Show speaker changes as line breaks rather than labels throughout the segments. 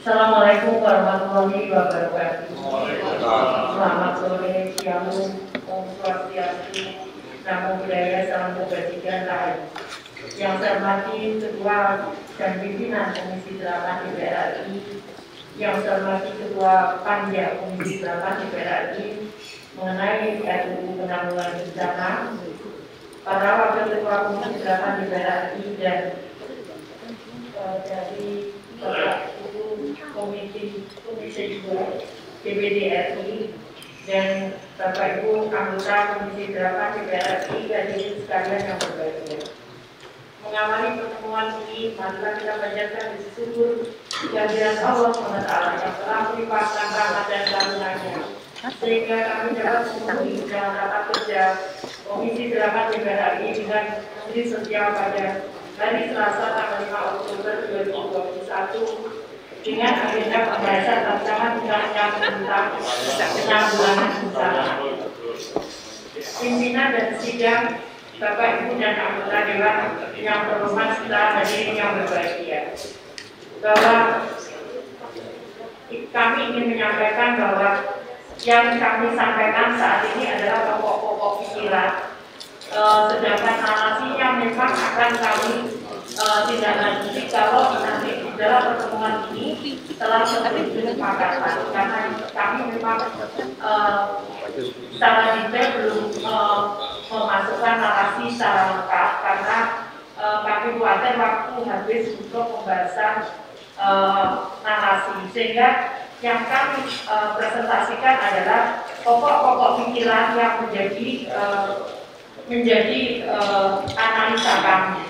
Assalamualaikum warahmatullahi wabarakatuh. Selamat sore, siang, Om Swastiastu, Namo Buddhaya, Salam Kebajikan Rahayu. Yang saya hormati Ketua dan Pimpinan Komisi 8 DPR RI, yang saya hormati Ketua Panja Komisi 8 DPR RI mengenai RUU penanggulangan bencana, para wakil Ketua Komisi 8 DPR RI dan dari Bapak Komisi 2 DPD RI dan Bapak Ibu anggota Komisi 8 DPR RI dan hadirin sekalian yang berbahagia. Mengawali pertemuan ini, marilah kita panjatkan puji syukur kehadirat Allah SWT yang telah melimpahkan rahmat dan karunia-Nya sehingga kami dapat memenuhi dalam rapat kerja Komisi 8 DPR RI dengan diri setia pada hari Selasa tanggal 5 Oktober 2021 dengan agenda pembahasan rancangan undang-undang tentang penanggulangan bencana. Pimpinan dan sidang, Bapak Ibu dan anggota Dewan yang terhormat serta hadirin yang berbahagia, bahwa kami ingin menyampaikan bahwa yang kami sampaikan saat ini adalah pokok-pokok pikiran, sedangkan narasinya memang akan kami tidak lanjuti kalau nanti di dalam pertemuan ini telah terjadi kesepakatan, karena kami memang secara detail belum memasukkan narasi secara lengkap karena kami khawatir waktu habis untuk pembahasan narasi, sehingga yang kami presentasikan adalah pokok-pokok pikiran yang menjadi analisa kami.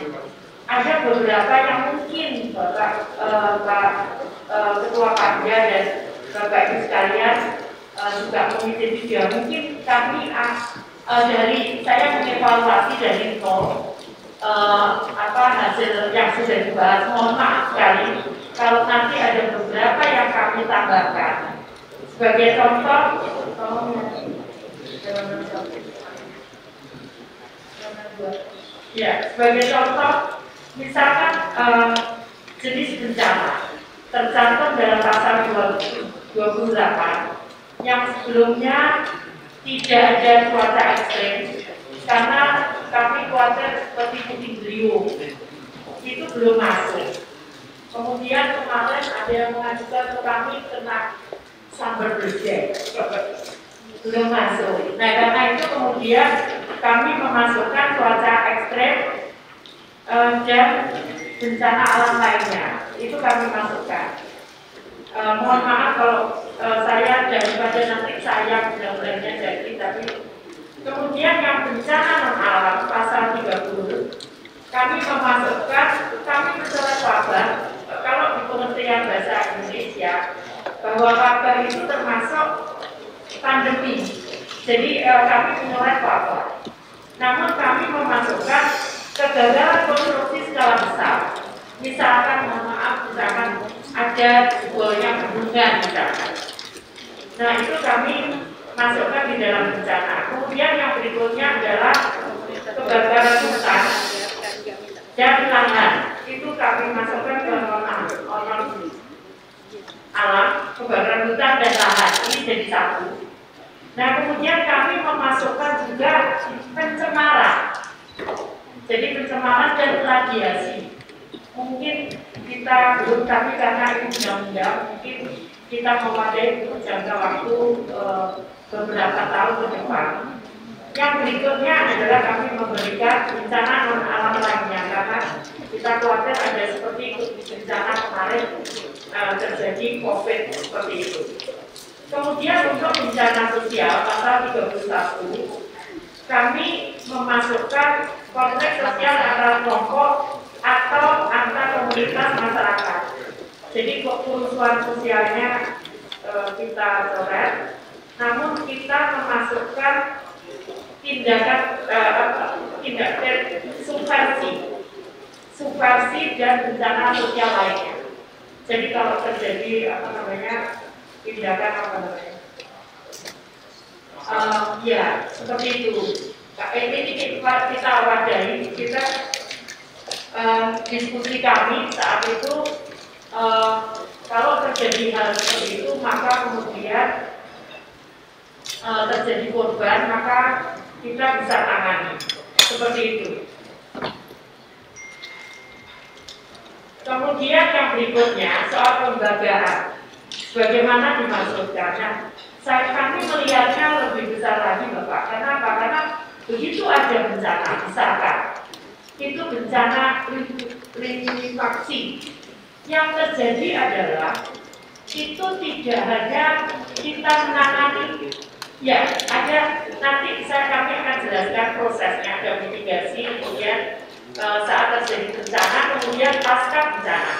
Ada beberapa yang mungkin Bapak Ketua Panja dan Bapak Ibu sekalian juga Komisi 3, mungkin kami dari saya mengevaluasi dari nol hasil yang sudah dibahas. Mohon maaf sekali kalau nanti ada beberapa yang kami tambahkan. Sebagai contoh, sebagai contoh, misalkan jenis bencana tercantum dalam pasal 28 yang sebelumnya tidak ada cuaca ekstrem karena kami khawatir seperti puting beliung itu belum masuk. Kemudian kemarin ada yang mengajukan ke kami tentang sumber berjet belum masuk. Nah, karena itu kemudian kami memasukkan cuaca ekstrem dan bencana alam lainnya, itu kami masukkan. Mohon maaf kalau saya daripada nanti saya mudah-mudahannya jadi, tapi kemudian yang bencana non alam pasal 30 kami memasukkan, kami bersurat kabar kalau di Kementerian Bahasa Indonesia bahwa wabah itu termasuk pandemi, jadi kami menyurat wabah. Namun kami memasukkan kegagalan konstruksi skala besar, misalkan mohon maaf, misalkan ada jebolnya bendungan misalkan. Nah, itu kami masukkan di dalam bencana. Kemudian yang berikutnya adalah kebakaran hutan dan lahan, itu kami masukkan ke non alam, kebakaran hutan dan lahan, ini jadi satu. Nah, kemudian kami memasukkan juga pencemaran. Jadi pencemaran dan radiasi. Mungkin kita belum, tapi karena ini undang-undang, mungkin kita memadai untuk jangka waktu beberapa tahun ke depan. Yang berikutnya adalah kami memberikan bencana non alam lainnya, karena kita khawatir ada seperti bencana kemarin terjadi COVID seperti itu. Kemudian untuk bencana sosial pasal 31 kami memasukkan konteks sosial antara kelompok atau antar komunitas masyarakat. Jadi kerusuhan sosialnya kita coret, namun kita memasukkan tindakan subversi dan bencana sosial lainnya. Jadi kalau terjadi tindakan ya seperti itu. Ini kita wadahi, kita diskusi kami saat itu Kalau terjadi hal seperti itu, maka kemudian terjadi korban, maka kita bisa tangani seperti itu. Kemudian yang berikutnya soal kelembagaan, bagaimana dimaksudkan? Kami melihatnya lebih besar lagi, Bapak. Kenapa? Karena begitu ada bencana, misalkan itu bencana likuifaksi, yang terjadi adalah itu tidak hanya kita menangani, ya ada nanti kami akan jelaskan prosesnya, ada mitigasi, kemudian saat terjadi bencana, kemudian pasca bencana.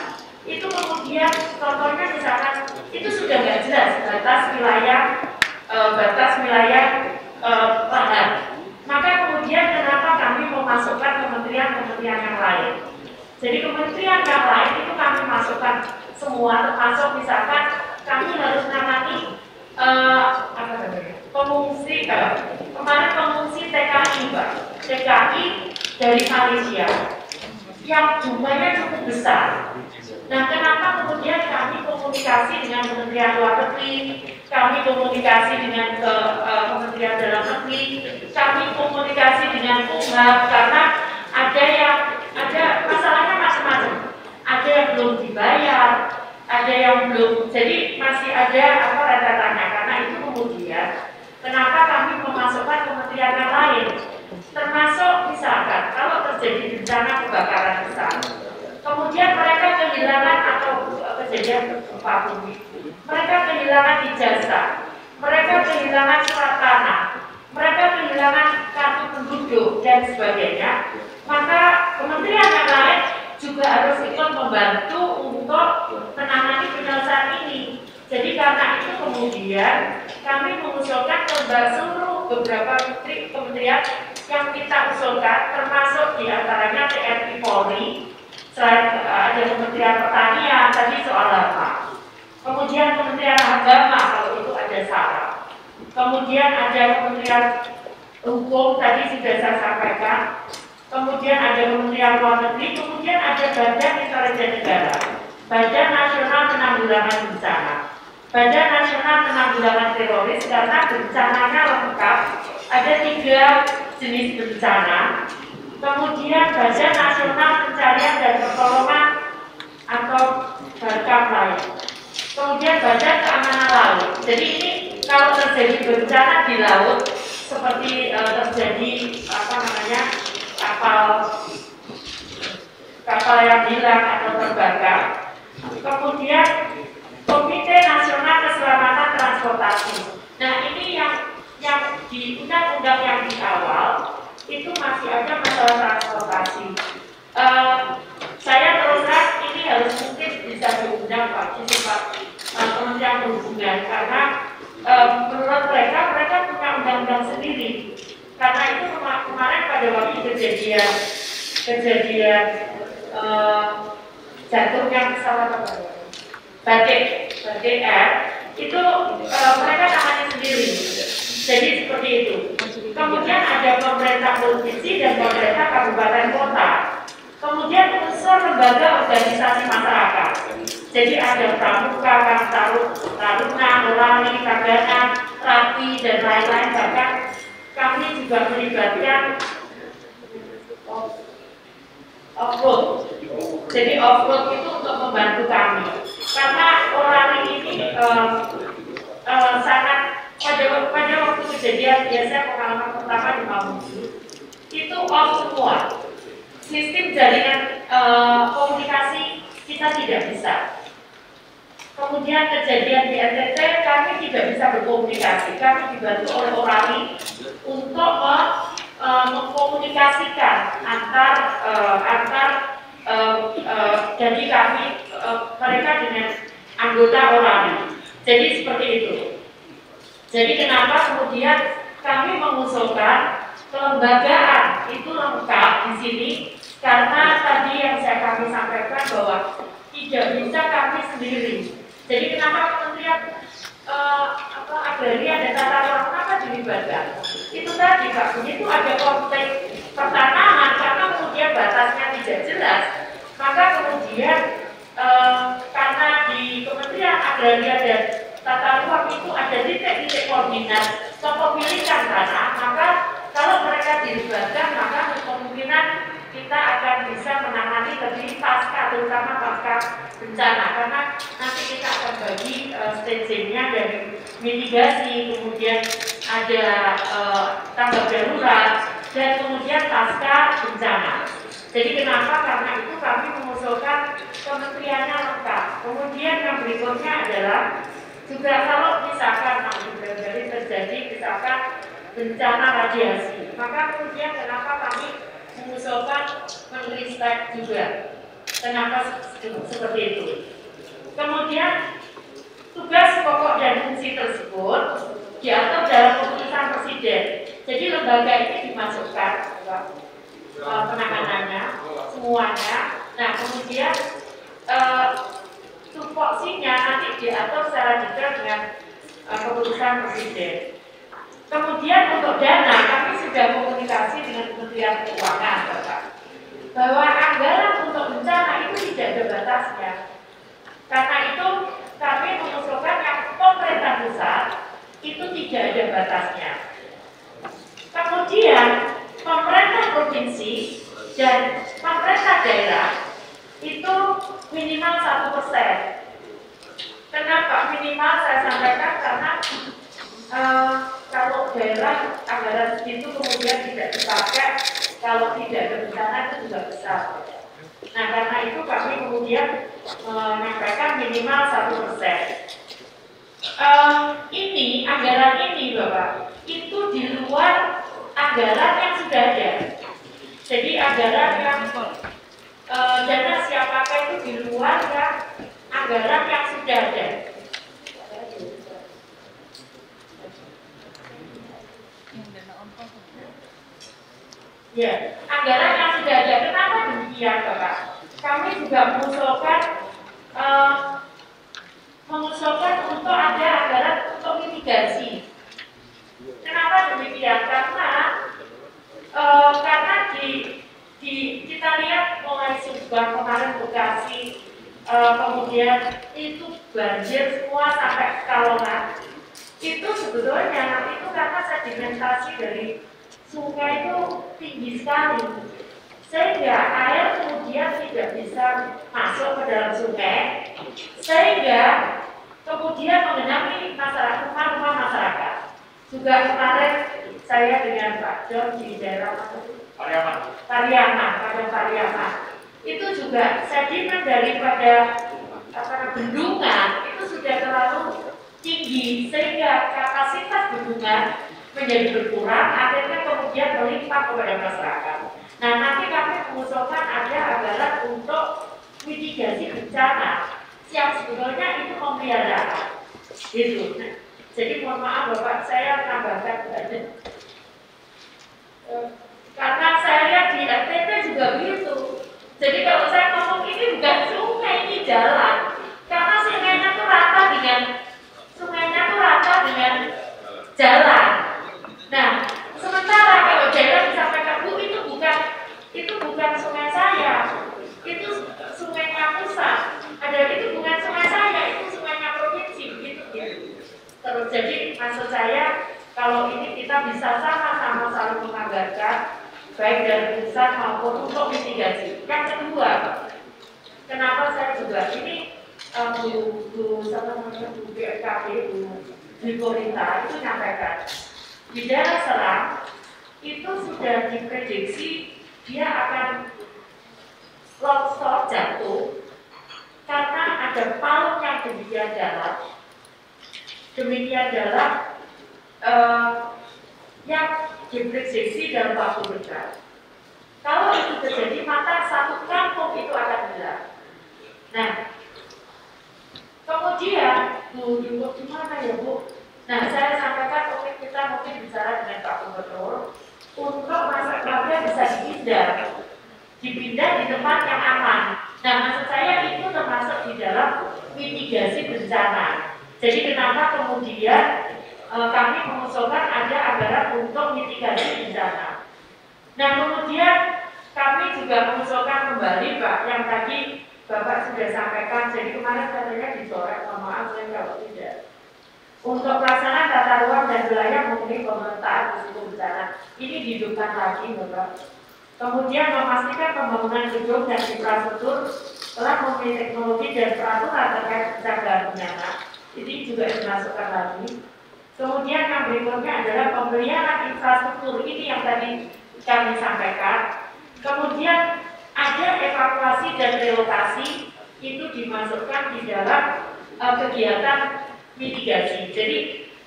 Itu kemudian contohnya misalkan itu sudah nggak jelas batas wilayah lahan. Maka kemudian kenapa kami memasukkan kementerian yang lain? Jadi kementerian yang lain itu kami masukkan semua, termasuk misalkan kami harus menangani pengungsi, kemarin pengungsi TKI, Pak, TKI dari Malaysia yang jumlahnya cukup besar. Nah, kenapa kemudian kami komunikasi dengan Kementerian Luar Negeri, kami komunikasi dengan Kementerian Dalam Negeri, kami komunikasi dengan Kumham, karena ada masalahnya macam-macam. Ada yang belum dibayar, ada yang belum, jadi masih ada rentetannya. Karena itu kemudian kenapa kami memasukkan kementerian yang lain, termasuk misalkan kalau terjadi bencana kebakaran besar, kemudian mereka kehilangan atau kejadian gempa bumi, mereka kehilangan ijazah, mereka kehilangan surat tanah, mereka kehilangan kartu penduduk dan sebagainya. Maka kementerian yang lain juga harus ikut membantu untuk menangani penyelesaian ini. Jadi karena itu kemudian kami mengusulkan seluruh beberapa kementerian yang kita usulkan, termasuk diantaranya TNI Polri, selain ada Kementerian Pertanian tadi soal apa, kemudian Kementerian Agama kalau itu ada salah, kemudian ada Kementerian Hukum tadi sudah saya sampaikan, kemudian ada Kementerian Luar Negeri, kemudian ada Badan Intelijen Negara, Badan Nasional Penanggulangan Bencana, Badan Nasional Penanggulangan Teroris, karena bencananya lengkap, ada 3 jenis bencana. Kemudian Badan Nasional Pencarian dan Pertolongan atau BANKAM lain. Kemudian Badan Keamanan Laut. Jadi ini kalau terjadi bencana di laut seperti terjadi kapal yang hilang atau terbakar. Kemudian Komite Nasional Keselamatan Transportasi. Nah ini yang di undang-undang yang di awal itu masih ada masalah transportasi. Saya terus terang ini harus mungkin bisa diundang Pak Kementerian Perhubungan, karena menurut mereka punya undang-undang sendiri. Karena itu kemarin pada waktu kejadian jatuhnya pesawat Batik Air itu mereka tangani sendiri. Jadi seperti itu. Kemudian ada pemerintah provinsi dan pemerintah kabupaten kota. Kemudian unsur lembaga organisasi masyarakat. Jadi ada Pramuka, Taruna, Orali, Tagana, Rapi dan lain-lain. Bahkan kami juga melibatkan off-road. Jadi off-road itu untuk membantu kami. Karena Orali ini sangat pada waktu kejadian, biasanya pengalaman pertama di Mamuju itu off semua. Sistem jaringan komunikasi kita tidak bisa. Kemudian kejadian di NTT kami tidak bisa berkomunikasi. Kami dibantu oleh Orali untuk mengkomunikasikan antar jadi kami mereka dengan anggota Orali. Jadi seperti itu. Jadi kenapa kemudian kami mengusulkan kelembagaan itu lengkap di sini, karena tadi yang kami sampaikan bahwa tidak bisa kami sendiri. Jadi kenapa Kementerian Agraria dan Tata Ruang kenapa dilibatkan? Itu tadi Pak, begitu ada konflik pertanahan karena kemudian batasnya tidak jelas, maka kemudian karena di Kementerian agraria dan tata ruang itu ada titik-titik koordinat kepemilikan tanah, maka kalau mereka dilibatkan, maka kemungkinan kita akan bisa menangani lebih pasca, terutama pasca bencana, karena nanti kita akan bagi stagingnya dari mitigasi, kemudian ada tanggap darurat, dan kemudian pasca bencana. Jadi kenapa? Karena itu kami mengusulkan kementeriannya lengkap. Kemudian yang berikutnya adalah juga kalau misalkan terjadi misalkan bencana radiasi, maka kemudian kenapa kami mengusulkan menristek juga? Kenapa seperti itu? Kemudian tugas pokok dan fungsi tersebut diatur dalam keputusan presiden. Jadi lembaga ini dimasukkan penanganannya semuanya. Nah kemudian tupoksinya nanti diatur secara detail dengan keputusan presiden. Kemudian untuk dana kami sudah komunikasi dengan Kementerian Keuangan, Bapak, bahwa anggaran untuk bencana itu tidak ada batasnya. Karena itu kami mengusulkan yang pemerintah pusat itu tidak ada batasnya. Kemudian pemerintah provinsi dan pemerintah daerah itu minimal 1%. Kenapa minimal? Saya sampaikan karena kalau daerah anggaran segitu kemudian tidak dipakai, kalau tidak ada bencana itu juga besar. Nah karena itu kami kemudian menyampaikan minimal 1%. Ini anggaran ini Bapak, itu di luar anggaran yang sudah ada. Jadi anggaran yang dana siap pakai itu di luar yang anggaran yang sudah ada. Ya, anggaran yang sudah ada. Kenapa demikian, Bapak? Kami juga mengusulkan untuk ada anggaran untuk mitigasi. Kenapa demikian? Karena kita lihat mulai Subang kemarin Bekasi, kemudian itu banjir semua sampai Pekalongan. Itu sebetulnya nanti itu karena sedimentasi dari sungai itu tinggi sekali, sehingga air kemudian tidak bisa masuk ke dalam sungai, sehingga kemudian mengenangi masyarakat, rumah-rumah masyarakat. Juga kemarin saya dengan Pak John di daerah Pariaman, itu juga sedimen daripada bendungan itu sudah terlalu tinggi, sehingga kapasitas bendungan menjadi berkurang, akhirnya kemudian melimpah kepada masyarakat. Nah nanti kami mengusulkan ada anggaran untuk mitigasi bencana yang sebetulnya itu pemeliharaan gitu. Nah, jadi mohon maaf Bapak, saya tambahkan saja karena saya lihat di NTT juga begitu. Jadi kalau saya ngomong ini bukan sungai, ini jalan, karena sungainya itu rata dengan jalan. Nah, sementara kalau jalan disampaikan Bu itu bukan sungai saya, itu sungainya pusat. Ada itu bukan sungai saya, itu sungainya provinsi, gitu. Terus jadi maksud saya kalau ini kita bisa sama-sama saling menganggarkan baik dari pusat maupun untuk mitigasi. Yang kedua, kenapa saya juga ini Bu BMKG, Bu Korita itu nyampaikan di daerah Serang itu sudah diprediksi dia akan longsor jatuh karena ada palung yang demikian dalam yang diprediksi dalam waktu dekat. Kalau itu terjadi maka satu kampung itu akan hilang. Nah, kemudian Bu gimana ya Bu? Nah, saya sampaikan kita mungkin bicara dengan Pak Gubernur untuk masyarakat bisa dipindah di tempat yang aman. Nah, maksud saya itu termasuk di dalam mitigasi bencana. Jadi kenapa kemudian kami mengusulkan ada anggaran untuk mitigasi bencana. Nah, kemudian kami juga mengusulkan kembali Pak yang tadi Bapak sudah sampaikan, jadi kemarin katanya dicoret, mohon maaf saya kalau tidak. Untuk pelaksanaan tata ruang dan wilayah memenuhi pemerintahan risiko bencana, ini dihidupkan lagi, Bapak. Kemudian memastikan pembangunan gedung dan infrastruktur telah memenuhi teknologi dan peraturan terkait pencegahan bencana, ini juga dimasukkan lagi. Kemudian yang berikutnya adalah pembelian infrastruktur, ini yang tadi kami sampaikan. Kemudian ada evakuasi dan relokasi, itu dimasukkan di dalam kegiatan mitigasi. Jadi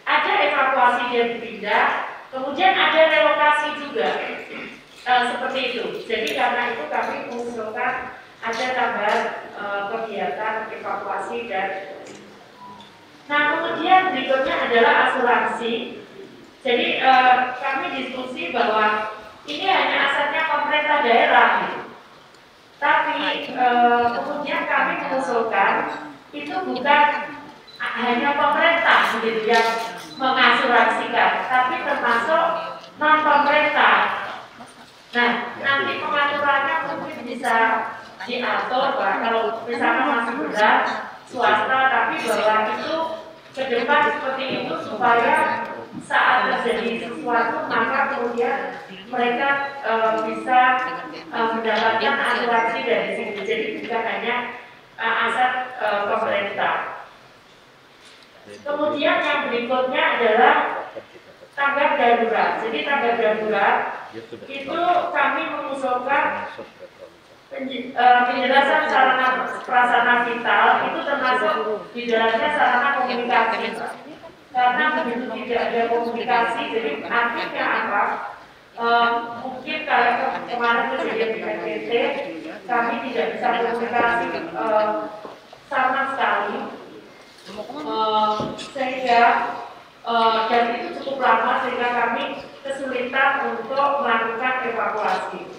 ada evakuasi dan pindah, kemudian ada relokasi juga, seperti itu. Jadi karena itu kami mengusulkan ada tambahan kegiatan evakuasi dan. Nah kemudian berikutnya adalah asuransi. Jadi kami diskusi bahwa ini hanya asetnya pemerintah daerah. Tapi kemudian kami mengusulkan itu bukan hanya pemerintah gitu yang mengasuransikan, tapi termasuk non pemerintah. Nah, nanti pengaturannya mungkin bisa diatur, Pak. Kalau misalnya masih berat swasta, tapi bahwa itu ke depan seperti itu supaya saat terjadi sesuatu maka kemudian mereka bisa mendapatkan asuransi dari sini. Jadi bukan hanya aset pemerintah. Kemudian yang berikutnya adalah tanggap darurat. Jadi tanggap darurat itu kami mengusulkan penjelasan sarana prasarana vital itu termasuk di dalamnya sarana komunikasi. Karena begitu tidak ada komunikasi, jadi artinya apa? Mungkin kalau kemarin kejadian di NTT, kami tidak bisa komunikasi sama sekali, sehingga dan itu cukup lama sehingga kami kesulitan untuk melakukan evakuasi.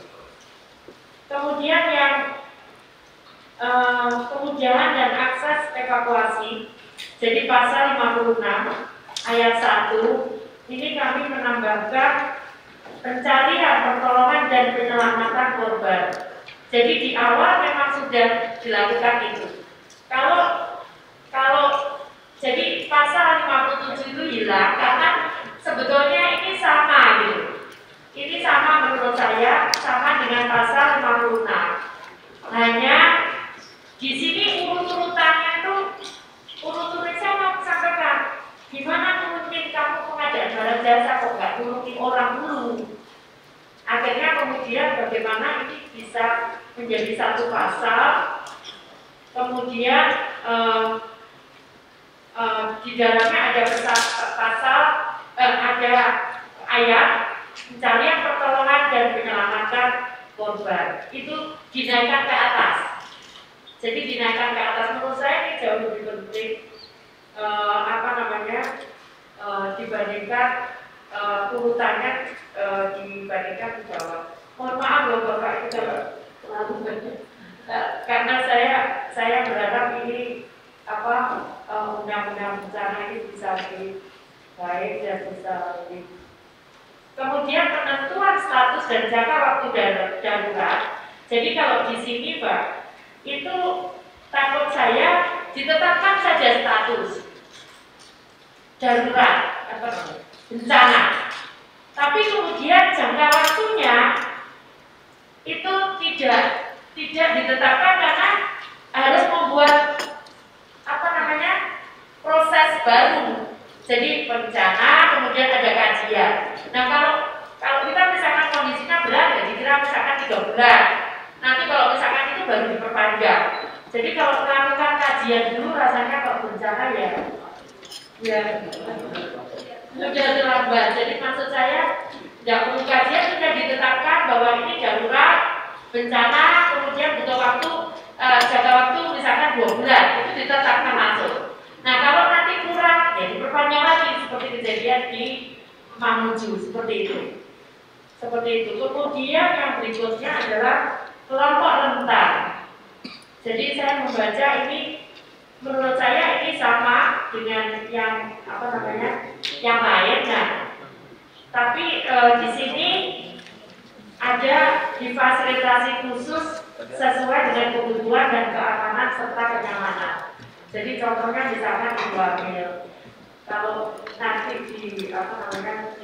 Kemudian yang kemudahan dan akses evakuasi, jadi pasal 56 ayat 1 ini kami menambahkan pencarian, pertolongan dan penyelamatan korban. Jadi di awal memang sudah dilakukan itu. Kalau jadi pasal 57 itu hilang karena sebetulnya ini sama gitu. Ini sama menurut saya, sama dengan pasal 56. Hanya di sini urut-urutannya itu, urut-urutnya saya mau sampaikan. Gimana mungkin kamu pengadaan barang jasa kok nggak turutin orang dulu? Akhirnya kemudian bagaimana ini bisa menjadi satu pasal. Kemudian di dalamnya ada pasal, ada ayat pencarian, pertolongan dan penyelamatan korban. Itu dinaikkan ke atas. Jadi dinaikkan ke atas, menurut saya ini jauh lebih penting dibandingkan urutannya dibandingkan di bawah. Mohon maaf loh Bapak itu kalau terlalu banyak. Karena saya berharap ini undang-undang bencana ini bisa lebih baik dan bisa lebih. Kemudian penentuan status dan jangka waktu darurat. Jadi kalau di sini Pak, itu takut saya ditetapkan saja status darurat bencana, tapi kemudian jangka waktunya itu tidak ditetapkan karena harus membuat proses baru. Jadi bencana kemudian ada kajian. Nah kalau kita misalkan kondisinya berat ya dikira misalkan 3 bulan. Nanti kalau misalkan itu baru diperpanjang. Jadi kalau melakukan kajian dulu rasanya kalau bencana ya sudah terlambat. Jadi maksud saya tidak perlu kajian, sudah ditetapkan bahwa ini darurat bencana, kemudian butuh waktu jangka waktu misalkan 2 bulan itu ditetapkan langsung. Nah kalau nanti kurang ya diperpanjang lagi seperti kejadian di Mamuju seperti itu. Kemudian yang berikutnya adalah kelompok rentan. Jadi saya membaca ini, menurut saya ini sama dengan yang yang lain. Nah, tapi di sini ada difasilitasi khusus sesuai dengan kebutuhan dan keamanan serta kenyamanan. Jadi contohnya misalkan ibu hamil, kalau nanti di ditangani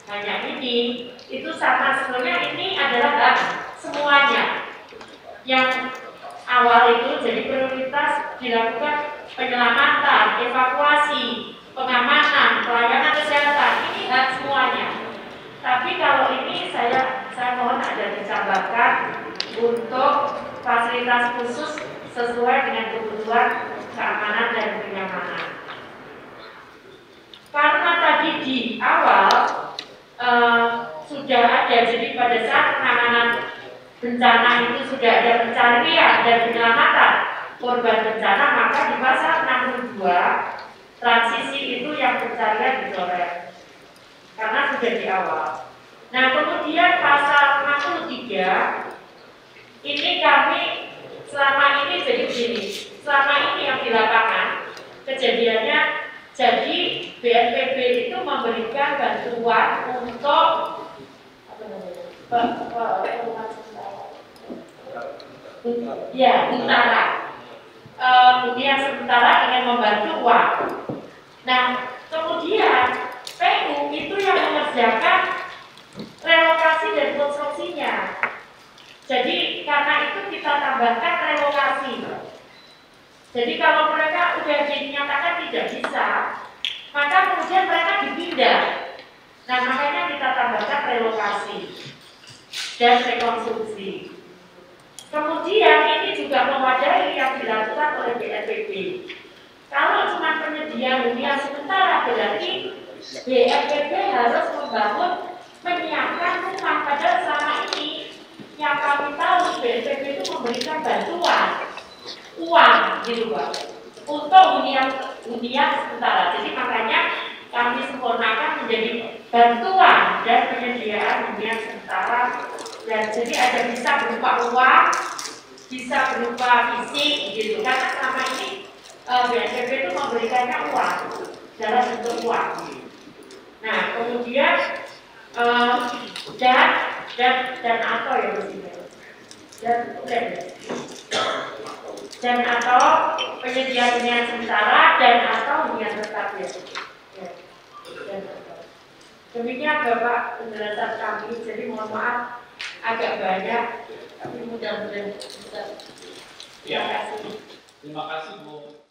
hanya ini, itu sama sebenarnya ini adalah semuanya. Yang awal itu jadi prioritas dilakukan penyelamatan, evakuasi, pengamanan, pelayanan kesehatan, ini semuanya. Tapi kalau ini saya mohon ada ditambahkan untuk fasilitas khusus sesuai dengan kebutuhan keamanan dan kenyamanan. Karena tadi di awal sudah ada, jadi pada saat penanganan bencana itu sudah ada pencarian dan penyelamatan korban bencana, maka di pasal 62 transisi itu yang pencarian dicoret karena sudah di awal. Nah kemudian pasal 63 ini kami selama ini jadi begini, selama ini yang di lapangan kejadiannya jadi BNPB itu memberikan bantuan untuk sementara hunian sementara dengan membantu uang. Nah kemudian PU itu yang mengerjakan relokasi dan konstruksinya. Jadi karena itu kita tambahkan relokasi. Jadi kalau mereka sudah dinyatakan tidak bisa, maka kemudian mereka dipindah. Nah makanya kita tambahkan relokasi dan rekonstruksi. Kemudian ini juga mewadahi yang dilakukan oleh BNPB. Kalau cuma penyedia hunian sementara, berarti BNPB harus membangun, menyiapkan rumah. Padahal selama ini yang kami tahu BNPB itu memberikan bantuan uang gitu Pak untuk hunian sementara. Jadi makanya kami sempurnakan menjadi bantuan dan penyediaan hunian sementara. Dan jadi ada bisa berupa uang, bisa berupa fisik gitu. Karena selama ini BNPB itu memberikannya uang dalam bentuk uang. Nah kemudian dan atau ya dan atau penyedia hunian sementara dan atau hunian tetap ya. Demikian Bapak penjelasan kami. Jadi mohon maaf agak banyak, tapi mudah-mudahan bisa. Terima kasih.
Terima kasih Bu.